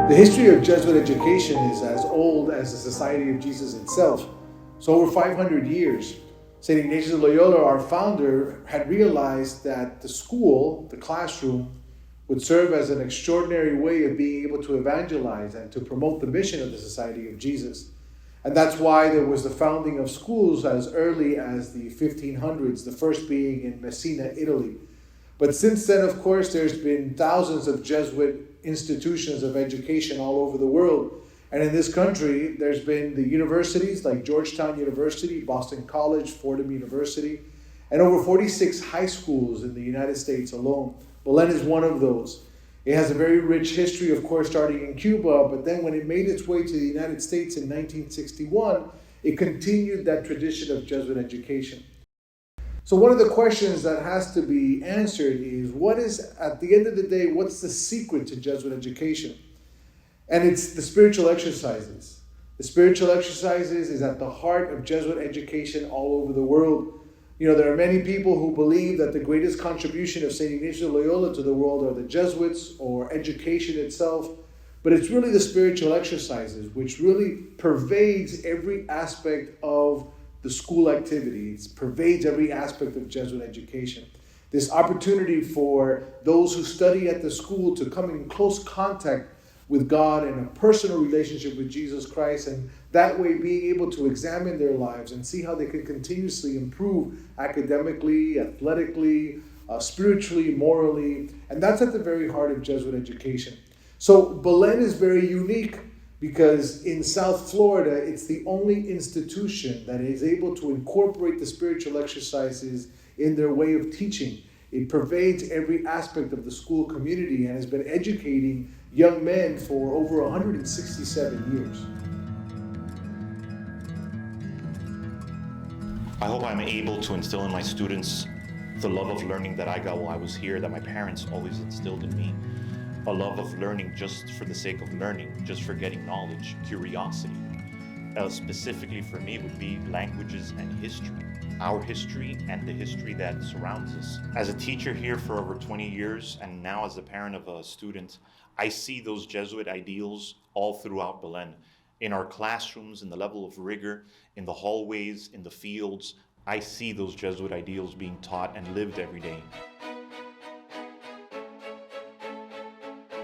The history of Jesuit education is as old as the Society of Jesus itself. So over 500 years, St. Ignatius of Loyola, our founder, had realized that the school, the classroom, would serve as an extraordinary way of being able to evangelize and to promote the mission of the Society of Jesus. And that's why there was the founding of schools as early as the 1500s, the first being in Messina, Italy. But since then, of course, there's been thousands of Jesuit institutions of education all over the world. And in this country, there's been the universities like Georgetown University, Boston College, Fordham University, and over 46 high schools in the United States alone. Belen is one of those. It has a very rich history, of course, starting in Cuba, but then when it made its way to the United States in 1961, it continued that tradition of Jesuit education. So one of the questions that has to be answered is, what is, at the end of the day, what's the secret to Jesuit education? And it's the spiritual exercises. The spiritual exercises is at the heart of Jesuit education all over the world. You know, there are many people who believe that the greatest contribution of St. Ignatius of Loyola to the world are the Jesuits or education itself, but it's really the spiritual exercises which really pervades every aspect of the school activities, pervades every aspect of Jesuit education. This opportunity for those who study at the school to come in close contact with God and a personal relationship with Jesus Christ, and that way being able to examine their lives and see how they can continuously improve academically, athletically, spiritually, morally, and that's at the very heart of Jesuit education. So Belen is very unique because in South Florida, it's the only institution that is able to incorporate the spiritual exercises in their way of teaching. It pervades every aspect of the school community and has been educating young men for over 167 years. I hope I'm able to instill in my students the love of learning that I got while I was here, that my parents always instilled in me. A love of learning just for the sake of learning, just for getting knowledge, curiosity. Specifically for me would be languages and history. Our history and the history that surrounds us. As a teacher here for over 20 years, and now as a parent of a student, I see those Jesuit ideals all throughout Belen. In our classrooms, in the level of rigor, in the hallways, in the fields, I see those Jesuit ideals being taught and lived every day.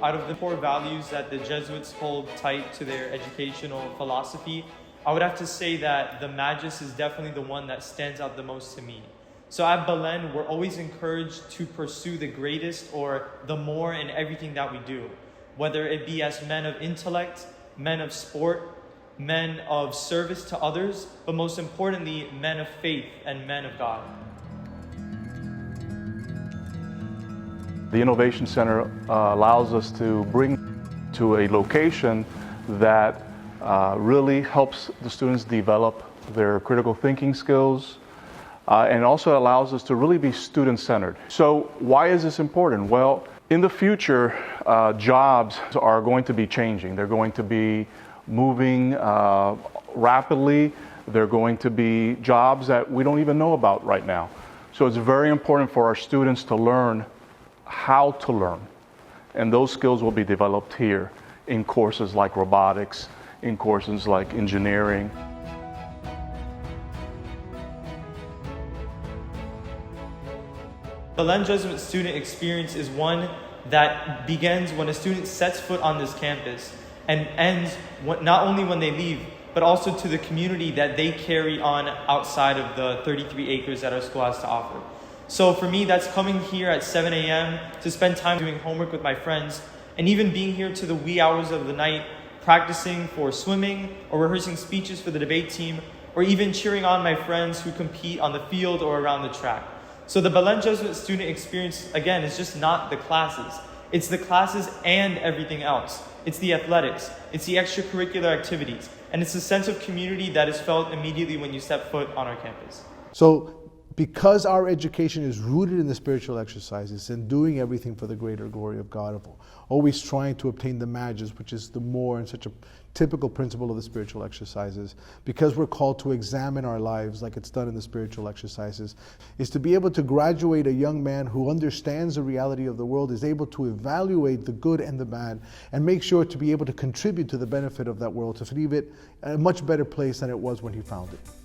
Out of the core values that the Jesuits hold tight to their educational philosophy, I would have to say that the Magus is definitely the one that stands out the most to me. So at Belen, we're always encouraged to pursue the greatest or the more in everything that we do, whether it be as men of intellect, men of sport, men of service to others, but most importantly, men of faith and men of God. The Innovation Center allows us to bring to a location that really helps the students develop their critical thinking skills and also allows us to really be student-centered. So why is this important? Well, in the future, jobs are going to be changing. They're going to be moving rapidly. They're going to be jobs that we don't even know about right now. So it's very important for our students to learn how to learn. And those skills will be developed here in courses like robotics, in courses like engineering. Belen Jesuit student experience is one that begins when a student sets foot on this campus and ends not only when they leave, but also to the community that they carry on outside of the 33 acres that our school has to offer. So for me, that's coming here at 7 a.m. to spend time doing homework with my friends, and even being here to the wee hours of the night, practicing for swimming or rehearsing speeches for the debate team, or even cheering on my friends who compete on the field or around the track. So the Belen Jesuit student experience, again, is just not the classes. It's the classes and everything else. It's the athletics, it's the extracurricular activities, and it's the sense of community that is felt immediately when you step foot on our campus. So because our education is rooted in the spiritual exercises and doing everything for the greater glory of God, always trying to obtain the majus, which is the more and such a typical principle of the spiritual exercises, because we're called to examine our lives like it's done in the spiritual exercises, is to be able to graduate a young man who understands the reality of the world, is able to evaluate the good and the bad, and make sure to be able to contribute to the benefit of that world, to leave it a much better place than it was when he found it.